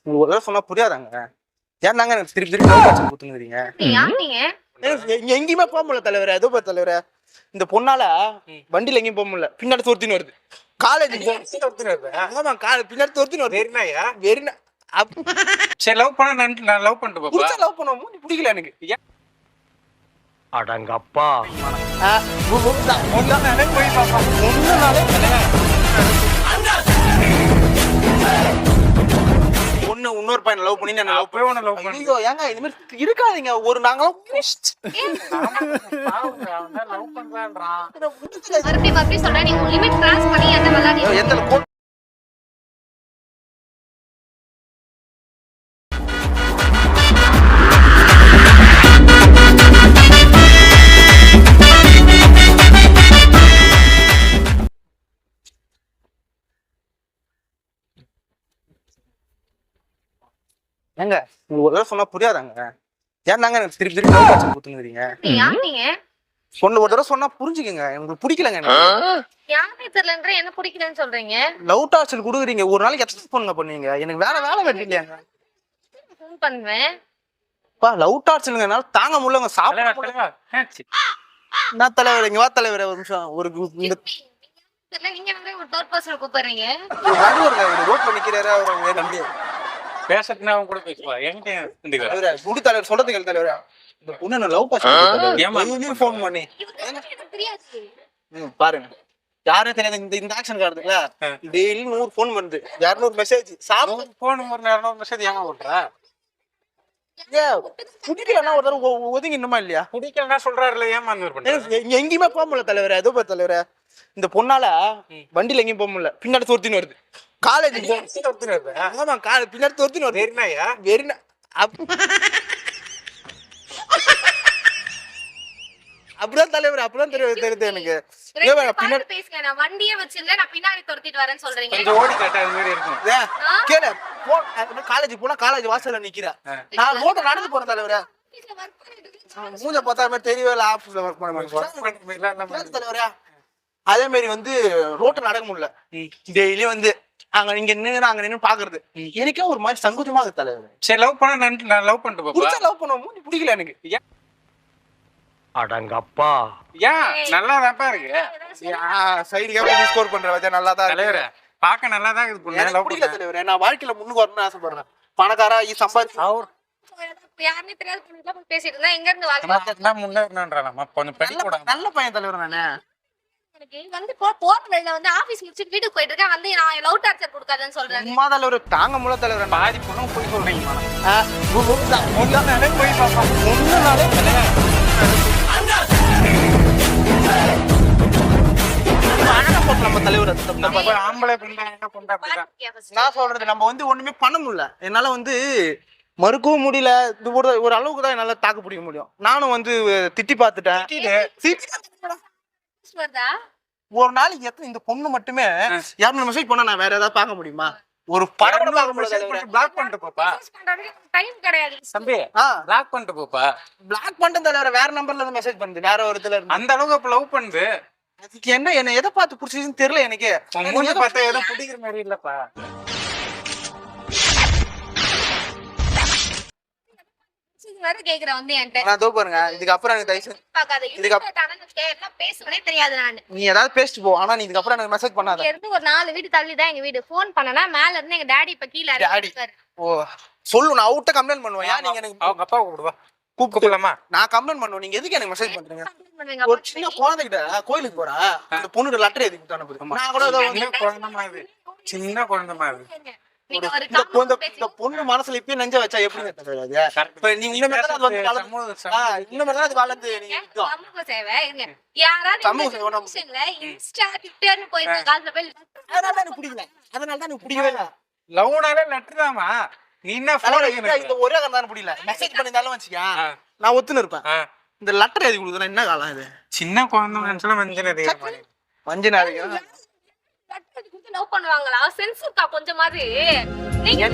உங்களுக்கு ஒரு தடவை சொன்னா புரியாதாங்க? ஏன் தாங்க எனக்கு திருப்பி திருப்பி லவ் டார்ச்சர் குடுத்துக்கிறீங்க? எங்கேயுமே போக முடியல தலைவரே. ஏதோ பாரு தலைவரே, இந்த பொண்ணால வண்டியில எங்கேயும் போக முடியல. பின்னாடி துரத்தின்னு வருது. காலேஜ் துரத்தின்னு வருது. ஆமா, பின்னாடி துரத்தின்னு வருது. வெறினாயா? வெறினா. சரி, லவ் பண்ண நான் லவ் பண்ணிட்டு பாப்பா. புடிச்சா லவ் பண்ணுவோம். மூஞ்சி பிடிக்கல எனக்கு. அடங்கப்பா போய் பாப்பா. ஒண்ணு இன்னொரு பையனை லவ் பண்ணி நான் லவ் போய் லவ் பண்ணி. ஐயோ ஏங்க இது மாதிரி இருக்காதீங்க. ஒரு நாங்களும் லவ் பண்றான்றான். மறுபடியும் சொல்றேன், நீங்க லிமிட் கிராஸ் பண்ணி அந்த விளையாடி எத்தனை ஏங்க உங்களுக்கு ஒரு தடவை சொன்னா புரியாதாங்க? ஏன் தாங்க எனக்கு திருப்பி திருப்பி லவ் டார்ச்சர் குடுத்துக்கிறீங்க? சொன்ன ஒரு தடவை சொன்னா புரிஞ்சுக்கங்க. எனக்கு பிடிக்கலங்க. யாருமே தெரியலன்ற என்ன பிடிக்கலன்னு சொல்றீங்க? லவ் டார்ச்சர் குடுக்குறீங்க. ஒரு நாளைக்கு எத்தனை ஃபோனுங்க பண்ணுவீங்க? எனக்கு வேலை வெட்டி இல்லையாங்க. ஃபோன் பண்ணுவேன். பா லவ் டார்ச்சருங்க என்னால தாங்க முடியலங்க. சாப்பிட நான் தலைவர் இங்க வா தலைவர் ஒரு நிமிஷம். ஒரு தெரியல, நீங்க ஒரு தேர்ட் பர்சன் கூப்பிடுறீங்க. ரோட்ல நிக்கிறாரு அவர் நம்பி பேசட்டுனா அவன் கூட பேசுவா. என்கிட்ட குடி தலைவர் சொல்றது கேள் தலைவர். இந்த பொண்ணு நான் லவ் டார்ச்சர் ஃபோன் பண்ணி தெரியாது பாருங்க. யாரும் தெரியாது. இந்த ஆக்ஷன் கார்டுல டெய்லி 100 ஃபோன் வருது, 200 மெசேஜ். சாப்பிட்டு போன் ஒரு 200 மெசேஜ் ஏமா போடுறா? குடிக்கலன்னா ஒரு தடவை ஒதுங்கி இன்னுமா இல்லையா? குடிக்கலன்னா சொல்றாருல ஏமா அந்த மாதிரி பண்ற? எங்கேயுமே போக முடியல தலைவர். ஏதோ பாரு தலைவர, இந்த பொண்ணால வண்டியில எங்கேயும் போக முடியல. பின்னாடி துரத்தின்னு வருது. காலேஜ் துரத்தின்னு வருது. ஆமா, பின்னாடி துரத்தின்னு வருது. வெறினாயா? வெறினா. அப்படிதான் தலைவர், அப்படிதான் தெரியுது எனக்கு. பின்னாடி பேசுங்க. நான் வண்டியே வச்சிருந்தேன், நான் பின்னாடி துரத்திட்டு வரேன்னு சொல்றீங்க. கொஞ்சம் ஓடி காட்ட அது மாதிரி இருக்கும். கேளு, காலேஜ் போனா காலேஜ் வாசல்ல நிக்கிறேன். நான் ரோட்ல நடந்து போறேன் தலைவர. மூஞ்ச பார்த்தா மாதிரி தெரியவே இல்லை. ஆபீஸ்ல ஒர்க் பண்ண தலைவரா. அதே மாதிரி வந்து ரோட்ல நடக்க முடியல. டெய்லி வந்து அங்க நீங்க நின்று அங்க நின்று பாக்குறது எனக்கே ஒரு மாதிரி சங்கோஜமா இருக்கு தலைவர். சரி, லவ் பண்ண நான் லவ் பண்ணிட்டு பாப்பா. லவ் பண்ணுவோம். மூஞ்சி பிடிக்கல எனக்கு. அடங்கப்பா ஏன் நல்லா தான் இருக்கு. சைடு கேப் ஸ்கோர் பண்ற வச்சா நல்லா தான் தலைவரே. பாக்க நல்லா தான் இருக்கு பொண்ணு. லவ் பிடிக்கல தலைவரே. நான் வாழ்க்கையில முன்னுக்கு வரணும்னு ஆசைப்படுறேன். பணக்காரா சம்பாதிச்சு அவர் யாருமே தெரியாத பொண்ணுல போய் பேசிட்டு இருந்தா எங்க இருந்து வாழ்க்கை முன்னேறணும்ன்றாமா. கொஞ்சம் படிக்கூட. நல்ல பையன் தலைவர். நானு எனக்கு வந்து போற வழியில வந்து ஆபீஸ் முடிச்சு வீட்டுக்கு போயிட்டு இருக்கேன். வந்து நான் லவ் டார்ச்சர் கொடுக்காதன்னு சொல்றேன். சும்மா தலைவர் தாங்க முடியல தலைவர். பாதி பொண்ணும் போய் சொல்றீங்க. போய் பாப்பா. ஒண்ணு நாளே நம்ம தலைவர். ஆம்பளை பொண்ணு நான் சொல்றது நம்ம வந்து ஒண்ணுமே பண்ண முடியல. என்னால வந்து மறுக்கவும் முடியல. இது ஒரு அளவுக்கு தான் என்னால தாக்கு பிடிக்க முடியும். நானும் வந்து திட்டி பார்த்துட்டேன். ஒரு நாளைக்கு எத்தனை இந்த பொண்ணு மட்டுமே 200 மெசேஜ் பண்ணா நான் வேற ஏதாவது பார்க்க முடியுமா? ஒரு படம் பார்க்க முடியாது. பிளாக் பண்ணிட்டு போப்பா. டைம் கிடையாது தம்பி. பிளாக் பண்ணிட்டு போப்பா. பிளாக் பண்ணிட்டு தலைவர வேற நம்பர்ல இருந்து மெசேஜ் பண்ணுது. வேற ஒருத்தல இருந்து. அந்த அளவுக்கு அப்ப லவ் பண்ணுது. அதுக்கு என்ன எதை பார்த்து புடிச்சிருச்சுன்னு தெரியல எனக்கு. மூஞ்சி பார்த்தா ஏதோ பிடிக்கிற மாதிரி இல்லப்பா. கேக்குறேன் வந்து என்கிட்ட. நான் தோ பாருங்க. இதுக்கு அப்புறம் எனக்கு தயவு பேசுவனே தெரியாது. நான் நீ ஏதாவது பேசிட்டு போ. ஆனா நீ இதுக்கு அப்புறம் எனக்கு மெசேஜ் பண்ணாத. இருந்து ஒரு 4 வீடு தள்ளி தான் எங்க வீடு. போன் பண்ணனா மேல இருந்து எங்க டாடி இப்ப கீழ இருக்காரு. ஓ சொல்லு, நான் அவுட்ட கம்ப்ளைண்ட் பண்ணுவேன். ஏன் நீங்க எனக்கு அவங்க அப்பா கூப்பிடுவா. கூப்பிடலாமா? நான் கம்ப்ளைண்ட் பண்ணுவேன். நீங்க எதுக்கு எனக்கு மெசேஜ் பண்றீங்க? ஒரு சின்ன குழந்தைகிட்ட கோயிலுக்கு போறா, அந்த பொண்ணுக்கு லெட்டர் எதுக்கு அனுப்புது? நான் கூட சின்ன குழந்தை மாதிரி. இந்த பொண்ணு மனசுல இப்பயே நெஞ்ச வச்சா எப்படி தெரியாது? நீங்க இன்னும் அது வளர்ந்து சமூக சேவை யாராவது இன்ஸ்டா ட்விட்டர்னு போயிட்டு கால்ல போய் அதனால தான் எனக்கு பிடிக்கவே இல்லை. லவ்னாலே லெட்டர் தாமா. நீ என்ன இந்த ஒரே காரணம் தான் பிடிக்கல. மெசேஜ் பண்ணிருந்தாலும் வச்சுக்கா நான் ஒத்துன்னு இருப்பேன். இந்த லெட்டர் எழுதி கொடுக்குறேன். என்ன காலம் இது? சின்ன குழந்தை மனசுல மஞ்சள் அதிகம் லவ் பண்ணுவாங்களா? சென்ஸ் இருக்கா கொஞ்சமாவது? நீங்க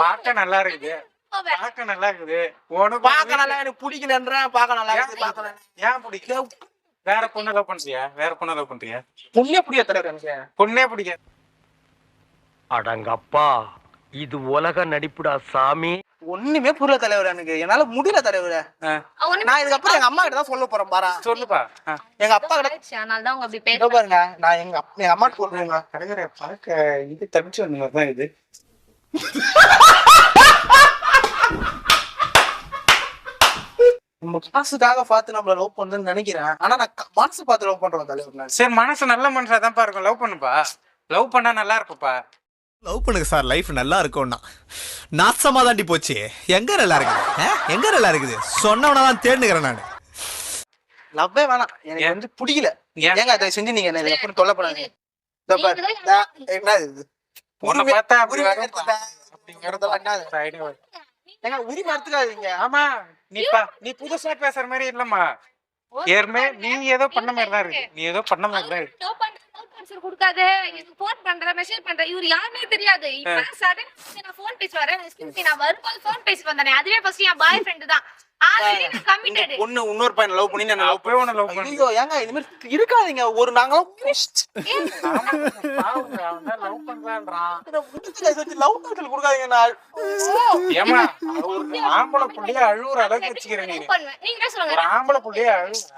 பார்க்க நல்லா இருக்குது. பார்க்க நல்லா இருக்குது. பார்க்க நல்லா எனக்கு பிடிக்கலன்றேன். பார்க்க நல்லா இருக்குது. பார்க்கல ஏன் பிடிக்கல? வேற பொண்ணை லவ் பண்றியா? வேற பொண்ணை லவ் பண்றியா? பொண்ணே பிடிக்காது தலைவர் எனக்கு. பொண்ணே பிடிக்காது. அடங்கப்பா, இது உலக நடிப்புடா சாமி. ஒண்ணுமே புரியல தலைவர் எனக்கு. என்னால முடியல தலைவர். நான் இதுக்கப்புறம் எங்க அம்மா கிட்ட தான் சொல்ல போறேன் பாரா. சொல்லுப்பா. எங்க அப்பா கிட்ட அதனால தான் உங்க அப்படி இதோ பாருங்க, நான் எங்க அம்மாட்ட சொல்றேங்க. கடைகரை பார்க்க இது தப்பிச்சு வந்த மாதிரி தான் இது. நம்ம காசுக்காக பார்த்து நம்மள லவ் பண்றேன்னு நினைக்கிறேன். ஆனா நான் மனசு பார்த்து லவ் பண்றேன் தலைவர் நான். சரி, மனசு நல்ல மனசா தான்ப்பா இருக்கும். லவ் பண்ணுப்பா. லவ் பண்ணா நல்லா இருக்குப்பா. லவ் பண்ணுங்க சார், லைஃப் நல்லா இருக்கும்னா நாசமா தாண்டி போச்சு. எங்க நல்லா இருக்குது? எங்க நல்லா இருக்குது? சொன்னவனதான் தேடுகிறேன் நான். லவ்வே வேணாம் எனக்கு வந்து பிடிக்கல. ஏங்க அதை செஞ்சு நீங்க என்ன எப்படி தொல்லை பண்ணாதீங்க. இதோ பாரு, என்ன இது உன்னை பார்த்தா அப்படி உரிமை வரும். எடுத்துட்டா. அப்படிங்கறதெல்லாம் என்னது? சைடே வரும். ஏங்க உரிமை எடுத்துக்காதீங்க. ஆமா, நீ புதுசா பேசுற மாதிரி இல்லம்மா. ஏற்கனவே நீ ஏதோ பண்ண மாதிரி தான் இருக்கு. நீ ஏதோ பண்ண மாதிரி தான் இருக்கு. கொடுக்காத, போன் பண்ற, மெசேஜ் பண்ற, இவரு யாருன்னே தெரியாது. இப்ப சடன் நான் போன் பேசி வரேன். நான் வரும்போது போன் பேசி வந்தானே, அதுவே ஃபர்ஸ்ட் என் பாய் ஃப்ரெண்ட் தான். ஆல்ரெடி நான் கமிட்டட். பொண்ணு இன்னொரு பையன் லவ் பண்ணி நான் அப்பவே உன்னை லவ் பண்ணி. ஐயோ ஏங்க இந்த மாதிரி இருக்காதீங்க. ஒரு நாங்களும் லவ் பண்றான்றான். லவ் டாக்டர் கொடுக்காதீங்க. நான் ஏமா ஒரு ஆம்பளை புள்ளைய அழுவுற அளவுக்கு வச்சுக்கிறேன். நீ நீங்களே சொல்லுங்க. ஒரு ஆம்பளை புள்ளைய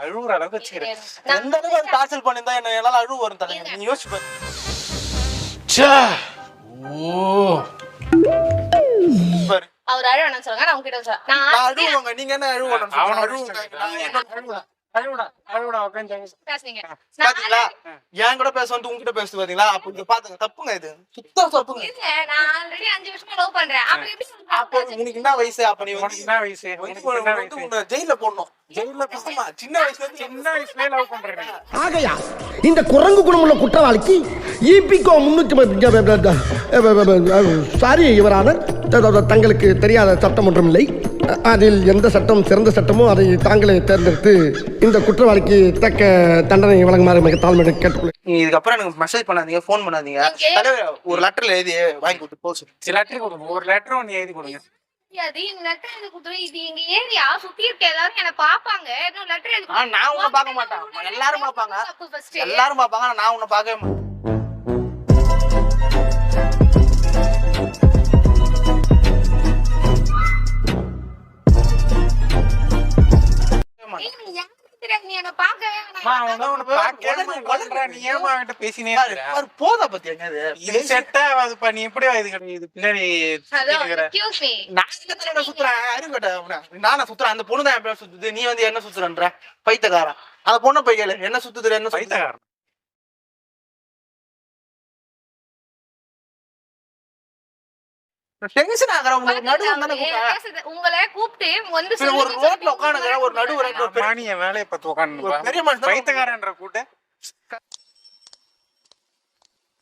அழுவுற அளவுக்கு வச்சுக்கிறேன். எந்த அளவுக்கு டார்ச்சர் பண்ணிருந்தா என்ன என்னால அழுவு வரும் தலைங்க. நீ யோசிச்சு பாரு. பாரு அவர் அழ வேணாம்னு சொல்லுங்க. நான் உங்ககிட்ட சொல்றேன். நான் அழுவுங்க. நீங்க என்ன அழுவணும்? அவன அழுவுங்க. அழுவுடா உட்காந்து பேசுனீங்க. பாத்தீங்களா? என் கூட பேச வந்து உங்ககிட்ட பேசுது பாத்தீங்களா? அப்ப இத பாத்துங்க, தப்புங்க. இது சுத்தம் தப்புங்க. இல்ல, நான் ஆல்ரெடி 5 வருஷமா லவ் பண்றேன். அப்புறம் எப்படி அப்ப உனக்கு என்ன வயசு? அப்ப நீ உனக்கு வந்து என்ன வயசு? உன்னை ஜெயில போடணும். ஜெயில பேசாம சின்ன வயசுலயே லவ் பண்றேன். ஆகையா இந்த குரங்கு குணமுள்ள குற்றவாளிக்கு இபிகோ 300 சாரி யுவரானர், தங்களுக்கு தெரியாத சட்டம் ஒன்றும் இல்லை. அதில் எந்த சட்டம் சிறந்த சட்டமோ அதை தாங்களே தேர்ந்தெடுத்து இந்த குற்றவாளிக்கு தக்க தண்டனை வழங்குமாறு மிக தாழ்மையுடன் கேட்டுக்கொள்கிறேன். நீ இதுக்கப்புறம் எனக்கு மெசேஜ் பண்ணாதீங்க, போன் பண்ணாதீங்க. தலைவர் ஒரு லெட்டர்ல எழுதி வாங்கி கொடுத்து போச்சு. லெட்டர் கொடுங்க. ஒரு லெட்டர் ஒன்னு எழுதி கொடுங்க. அது இந்த லெட்டர் எழுதி கொடுத்துரு. இது எங்க ஏரியா சுத்தி இருக்க எல்லாரும் என்ன பாப்பாங்க. இன்னும் லெட்டர் எழுதி ஆனா நான் உன்னை பார்க்க மாட்டேன். எல்லாரும் பாப்பாங்க. எல்லாரும் பாப்பாங்க. நான் உன்னை பார்க்கவே மாட்டேன். நீ என்ன பாக்கவே போதா பத்தி எங்க இது செட் ஆகாதுப்பா. நீ எப்படி இது பின்னாடி நான் சுத்துறேன். அறிவுகட்ட நானா சுத்துறேன்? அந்த பொண்ணு தான் எப்ப சுத்துது. நீ வந்து என்ன சுத்துறன்ற பைத்தக்காரன். அந்த பொண்ணை போய் கேளு, என்ன சுத்துது? என்ன பைத்தக்காரன்? டென்ஷன் ஆகுற உங்களுக்கு நடுவு தானே உங்களை கூப்பிட்டு வந்து ஒரு ரோட்ல உட்காந்துக்கிற ஒரு நடுவு மானிய வேலையை பார்த்து உட்காந்து பெரிய மனுஷன் பைத்தக்காரன்ற கூட்ட.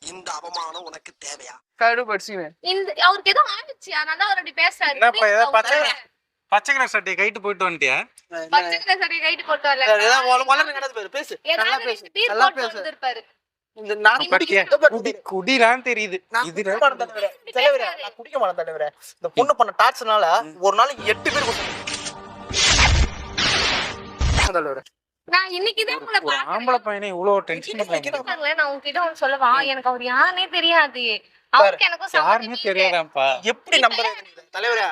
இந்த அவமானம் உனக்கு தேவையா? அவருக்கு ஏதோ ஆயிடுச்சு, அதனால அவர் அப்படி பேசுறாரு. என்னப்பா ஏதோ பச்சை கலர் சட்டையை கைட்டு போயிட்டு வந்துட்டியா? பச்சை கலர் சட்டையை கைட்டு போட்டு வரல. பேசு நல்லா பேசு. இந்த நான் குடிலாம் தெரியுது. குடிக்க மாட்டேன் தலைவரே. இந்த பொண்ணு பண்ண டார்ச்சர்னால ஒரு நாளைக்கு 8 பேர் தலைவரே. நான் இன்னைக்குதான் உங்களை ஒரு ஆம்பளை பையனே இவ்வளவு டென்ஷன் பாக்குறேன். நான் உங்ககிட்ட ஒன்னு சொல்லவா? எனக்கு அவர் யாருன்னே தெரியாது. அவருக்கு எனக்கும் யாருமே தெரியாதாப்பா. எப்படி நம்புறது தலைவரே?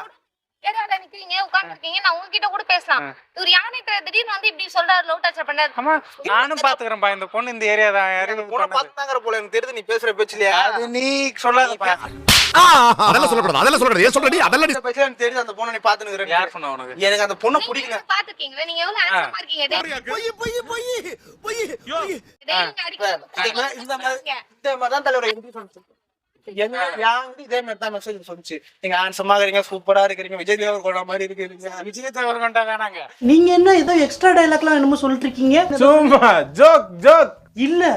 ஏதாவது நிக்கிறீங்க, உட்கார்ந்துருக்கீங்க, நான் உங்ககிட்ட கூட பேசலாம். இவர் யாருன்னே தெரியாது. திடீர்னு வந்து இப்படி சொல்றாரு, லவ் டார்ச்சர் பண்றாரு. ஆமா, நானும் பாத்துக்கிறேன்பா. இந்த பொண்ணு இந்த ஏரியா தான். யாரும் பொண்ணை பார்த்தாங்கற போல எனக்கு தெரியுது. நீ பேசுற பேச்சு இல்லையா? அது நீ சொல்லாதப்பா. அதெல்லாம் சொல்லக்கூடாது. அதெல்லாம் சொல்லக்கூடாது. ஏன் சொல்றடி? அதெல்லாம் இந்த பேச்சு எனக்கு தெரியுது. அந்த பொண்ணை நீ பாத்துனுக்குற. யார் சொன்னா உனக்கு? எனக்கு அந்த பொண்ணை பிடிக்கல. பாத்துக்கீங்களா? நீங்க எவ்வளவு ஹேண்ட்ஸமா இருக்கீங்க. இந்த மாதிரி தான் தலைவரே எப்படி சொல்லுங்க. இதே மாதிரி தான் மெசேஜ் சொல்லிச்சு. நீங்க ஹேண்ட்ஸமா இருக்கீங்க, சூப்பரா இருக்கீங்க, விஜய் தேவர்கொண்டா மாதிரி இருக்கீங்க. விஜய் தேவர்கொண்டா வேணாங்க. நீங்க என்ன ஏதோ எக்ஸ்ட்ரா டயலாக்லாம் என்னமோ சொல்லிட்டு இருக்கீங்க? சும்மா ஜோக் இல்ல,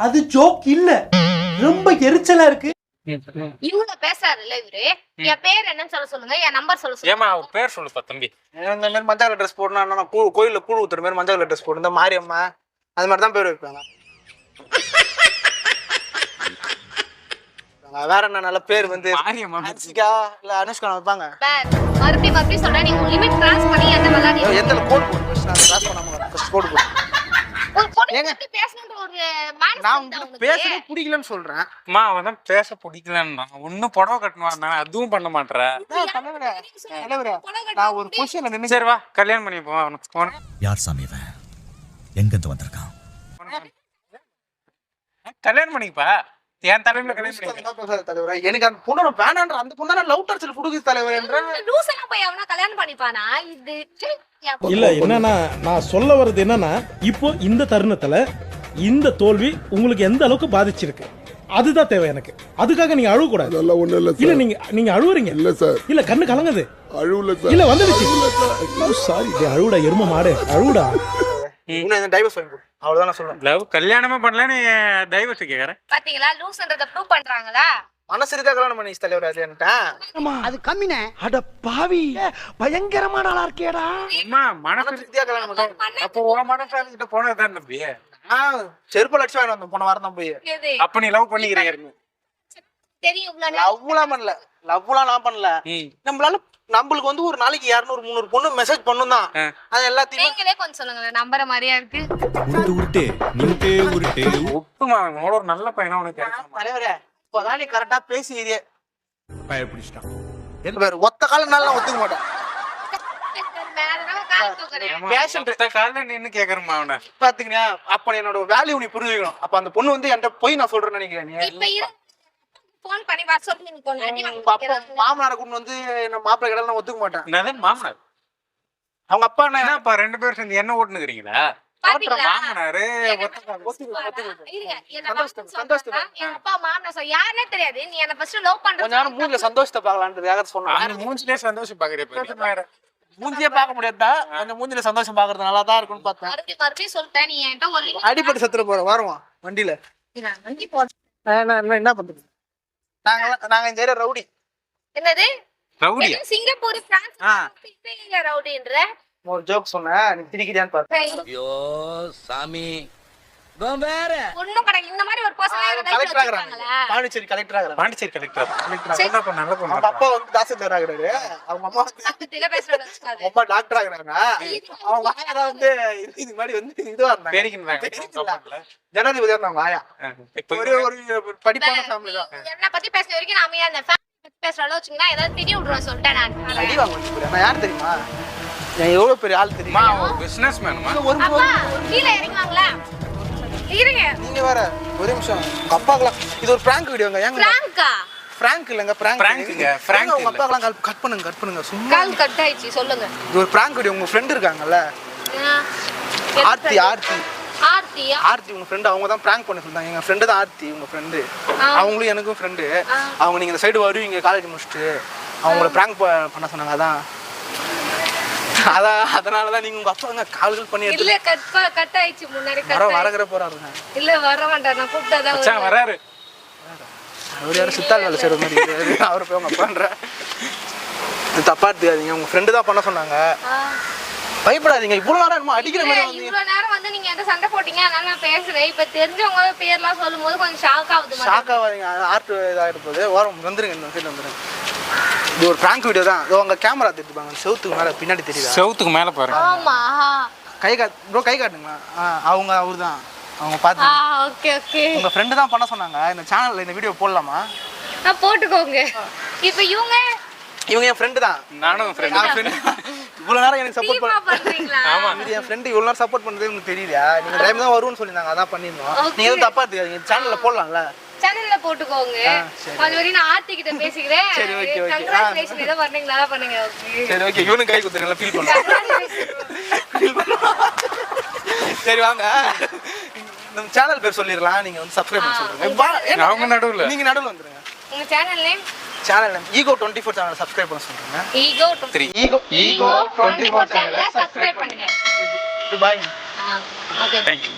அது ஜோக் இல்ல, ரொம்ப எரிச்சலா இருக்கு. இவங்க பேசாருல்ல இவரு. என் பேர் என்னன்னு சொல்ல சொல்லுங்க, என் நம்பர் சொல்ல சொல்லுங்க. ஏமா அவ பேர் சொல்லுப்பா தம்பி. இந்த மாதிரி மஞ்சள் கலர் ட்ரெஸ் போடணும். கோயில்ல கூழ் ஊத்துற மாதிரி மஞ்சள் கலர் ட்ரெஸ் போட்டு இந்த மாரியம்மா அது மாதிரி தான் பேர் வைப்பாங்க. வேற என்ன நல்ல பேர் வந்து அன்சிகா இல்ல அனுஷ்கா வைப்பாங்க. மறுபடியும் சொல்றேன், நீங்க லிமிட் கிராஸ் பண்ணி என்ன விளையாடி எந்த கோட் போடு. ஃபர்ஸ்ட் நான் கிராஸ் பண்ணாம ஃபர்ஸ்ட் கோட் போடு. ஏங்க? எப்படி பேசணும்ன்ற ஒரு நான் mindset உங்களுக்கு அவனுக்கு. பேசவே பிடிக்கலன்னு சொல்றேன். அம்மா அவன் தான் பேச பிடிக்கலன்னா ஒன்னும் புடவை கட்டணும் அதுவும் பண்ண மாட்டேற. தலைவரே, தலைவரே, புடவை கட்டணும் நான் ஒரு பொசிஷன்ல நின்னு சரி வா கல்யாணம் பண்ணிப்போம் அவனுக்கு. யார் சாமி இவன் எங்கிருந்து வந்திருக்கான்? கல்யாணம் பண்ணிப்பா என் தலைமையில கல்யாணம் பண்ணிக்க. பேசாத தலைவரே. எனக்கு அந்த பொண்ணு வேணான்ற அந்த பொண்ணு லவ் டார்ச்சர் குடுக்குது தலைவரேன்ற. லூசனா போய் அவனா கல்யாணம் பண்ணிப்பானா இது இல்ல என்னன்னா நான் சொல்ல வர்றது என்னன்னா இப்போ இந்த தருணத்துல இந்த தோல்வி உங்களுக்கு எந்த அளவுக்கு பாதிச்சிருக்கு அதுதான் தேவை எனக்கு. அதுக்காக நீங்க அழுவ கூடாது. அதெல்லாம் ஒண்ணும் இல்ல இல்ல சார். நீங்க அழுவுறீங்க. இல்ல சார், இல்ல கண்ணு கலங்குது. அழுவல சார். இல்ல வந்துடுச்சு. சாரி அழுவுடா எரும மாடு அழுவுடா. இன்னும் இந்த டைவர்ஸ் வாங்கி கொடு. அவ்வளவுதான் நான் சொல்றேன். லவ் கல்யாணமே பண்ணல நீ டைவர்ஸ் கேக்குற. பாத்தீங்களா லூஸ்ன்றத ப்ரூவ் பண்றாங்களா? மனசரிதா கல்யாணம் பண்ணி தலைவர் அது என்கிட்ட. அது கம்மினே. அட பாவி பயங்கரமான ஆளா இருக்கேடா. அம்மா மனசு மனசரிதா கல்யாணம் பண்ணி அப்போ உன் மனசாரிக்கிட்ட போனதுதான் தம்பி. செருப்பு அடிச்சு வாங்கிட்டு வந்தோம் போன வாரம் தான் போய். எது? அப்ப நீ லவ் பண்ணிக்கிறீங்க. தெரியும் இவ்வளவு நேரம் லவ்லாம் பண்ணல. லவ்லாம் நான் பண்ணல. நம்மளுக்கு வந்து ஒரு நாளைக்கு 200 300 பொண்ணு மெசேஜ் பண்ணும் தான். அது எல்லாத்தையும் நீங்களே கொஞ்சம் சொல்லுங்க நம்புற மாதிரியா இருக்கு. உருட்டு நீட்டே உருட்டு. ஒப்புமா அவனோட ஒரு நல்ல பையனா உனக்கு கிடைக்கும். தலைவரே இப்போதான் நீ கரெக்டா பேசிக்கிறியே. பயப்பிடிச்சிட்டான். ஒத்த காலம் நாள் நான் ஒத்துக்க மாட்டேன். மேலதான் கால் தூக்குறேன். பேசுற காலைல நின்னு கேக்குறமா அவன பாத்துக்கியா அப்ப என்னோட வேல்யூ நீ புரிஞ்சுக்கணும். அப்ப அந்த பொண்ணு வந்து என்கிட்ட போய் நான் சொல்றேன்னு நினைக்கிறேன். நீ இப்ப இரு போன் பண்ணி வர சொல்லி நீ கொண்டு அடி அப்ப வாங்கிக்கிறாங்க. மாமனாரை கொண்டு வந்து என்ன மாப்பிள்ளை கடை நான் ஒத்துக்க மாட்டேன். என்னது மாமனார் அவங்க அப்பா என்ன என்னப்பா 2 பேரும் சேர்ந்து என்ன ஓட்டுனுக்கிறீங்களா? பாத்தீங்களா? மாமனாரு இருங்க, என்ன சந்தோஷம், வந்து சந்தோஷம். சொல்றாங்க, எங்க அப்பா மாமனார் சொல்ல யாருன்னே தெரியாது. நீ என்ன ஃபர்ஸ்ட் லவ் பண்ற கொஞ்ச நேரம் மூஞ்சில சந்தோஷத்தை பாக்கலான்றதுக்காக சொன்னாங்க. அந்த மூஞ்சிலே சந்தோஷம் பாக்குறேன். மூஞ்சியே பார்க்க முடியாதா? அந்த மூஞ்சில சந்தோஷம் பாக்குறது நல்லா தான் இருக்கும்னு பார்த்தேன். மறுபடியும் சொல்லிட்டேன். நீ என்கிட்ட ஒரு அடிபட்டு செத்துற போற வருவான் வண்டியில. வண்டி போ. என்ன பண்றது? நாங்க இந்த ஏரியா ரவுடி. என்னது? ரவுடி எது சிங்கப்பூர் பிரான்ஸ் ரவுடின்ற ஒரு ஜோக் சொன்னேன் நீ திரிக்கிறியான்னு பார்த்தேன். ஐயோ சாமி வேற ஒண்ணும் கிடையாது. இந்த மாதிரி ஒரு பர்சன் கலெக்டர் ஆகுறாங்க. பாண்டிச்சேரி கலெக்டர் ஆகுறாங்க. பாண்டிச்சேரி கலெக்டர் நல்ல பொண்ணு. அவங்க அப்பா வந்து தாசில்தார் ஆகுறாரு. அவங்க அம்மா அவங்க அம்மா டாக்டர் ஆகுறாங்க. அவங்க ஆயா தான் வந்து இது மாதிரி வந்து இதுவா இருந்தாங்க. பேரிக்கிறாங்க. ஜனாதிபதியா இருந்தாங்க ஆயா. இப்ப ஒரே ஒரு படிப்பான ஃபேமிலி தான். என்ன பத்தி பேசுற வரைக்கும் நான் அமைதியா இருந்தேன். பத்தி பேசுற அளவு வச்சுங்கன்னா ஏதாவது திடீர் விடுறோம் சொல்லிட்டேன் நான். அடி வாங்க நான் யார் தெரியுமா? நான் எவ்வளவு பெரிய ஆள் தெரியுமா? ஒரு பிசினஸ் மேனுமா? அப்பா கீழ இறங்குவாங்களா? இருங்க. நீங்க வேற ஒரு நிமிஷம். உங்க அப்பாக்கலாம் இது ஒரு பிராங்க் வீடியோங்க. ஏங்க பிராங்கா? பிராங்க் இல்லங்க பிராங்க். பிராங்க்ங்க பிராங்க். உங்க அப்பாக்கலாம் கட் பண்ணுங்க சும்மா. கால் கட் ஆயிச்சு சொல்லுங்க. இது ஒரு பிராங்க் வீடியோ. உங்க ஃப்ரெண்ட் இருக்காங்கல்ல ஆர்த்தி. ஆர்த்தி உங்க ஃப்ரெண்ட் அவங்க தான் பிராங்க் பண்ண சொன்னாங்க. எங்க ஃப்ரெண்டு தான் ஆர்த்தி உங்க ஃப்ரெண்டு. அவங்களும் எனக்கும் ஃப்ரெண்டு. அவங்க நீங்க இந்த சைடு வருவீங்க காலேஜ் முடிச்சுட்டு அவங்கள பிராங்க் பண்ண சொன்னாங்க. அதனாலதான் நீங்க உங்க அப்பா கால்கள் பண்ணி இல்ல கட் ஆயிச்சு முன்னாடி கட் வரகிற போறாருங்க. இல்ல வர மாட்டார். நான் கூப்பிட்டாதான் மச்சான் வராரு. அவர் யாரும் சித்தாள் வேலை செய்யற மாதிரி அவரு போய் உங்க அப்பான்ற இது தப்பா எடுத்துக்காதீங்க. உங்க ஃப்ரெண்டு தான் பண்ண சொன்னாங்க. பயப்படாதீங்க. இவ்வளவு நேரம் என்னமோ அடிக்கிற மாதிரி வந்து இவ்வளவு நேரம் வந்து நீங்க எந்த சண்டை போட்டீங்க அதனால நான் பேசுறேன். இப்ப தெரிஞ்சவங்க பேர்லாம் சொல்லும் போது கொஞ்சம் ஷாக் ஆகுது. ஷாக் ஆகாதீங்க. ஆர்ட் இதாகிட்டு போகுது. ஓரம் வந்துருங்க. இந்த சைடு வந்துருங்க. இது ஒரு பிராங்க் வீடியோ தான். உங்க கேமரா தெரிஞ்சுப்பாங்க. செவுத்துக்கு மேல பின்னாடி தெரியுதா? செவுத்துக்கு மேல பாருங்க. ஆமா கை காட்டுங்களா? அவங்க அவர்தான். அவங்க பாத்து ஓகே ஓகே. உங்க ஃப்ரெண்டு தான் பண்ண சொன்னாங்க. இந்த சேனல்ல இந்த வீடியோ போடலாமா? போட்டுக்கோங்க. இப்ப இவங்க என் ஃப்ரெண்டு தான். நானும் ஃப்ரெண்ட். இவ்வளவு நேரம் எனக்கு சப்போர்ட் பண்றீங்களா? ஆமா. இது என் ஃப்ரெண்டு இவ்வளவு நேரம் சப்போர்ட் பண்ணதே உங்களுக்கு தெரியலையா? நீங்க டைம் தான் வரும்னு சொல்லிருந்தாங்க. அதான் பண்ணிருந்தோம். நீங்க எதுவும் தப்பா எடுத்துக்காதீங்க. சேனல்ல போடலாம்ல? சேனல்ல போட்டுக்கோங்க. அது வரைக்கும் நான் ஆர்த்தி கிட்ட பேசிக்கிறேன். சரி ஓகே ஓகே. கங்க்ராச்சுலேஷன் ஏதோ பண்ணீங்களா அத பண்ணுங்க. ஓகே சரி ஓகே. இவனும் கை குத்துறீங்களா? ஃபீல் பண்ணுங்க. சரி வாங்க நம்ம சேனல் பேர் சொல்லிரலாம். நீங்க வந்து சப்ஸ்கிரைப் பண்ண சொல்றீங்க. அவங்க நடுவுல நீங்க நடுவுல வந்துருங்க. உங்க channel name channel name ego 24 channel subscribe பண்ண சொல்றீங்க. ஈகோ 24 சேனலை சப்ஸ்கிரைப் பண்ணுங்க. பை. ஓகே. தேங்க்யூ.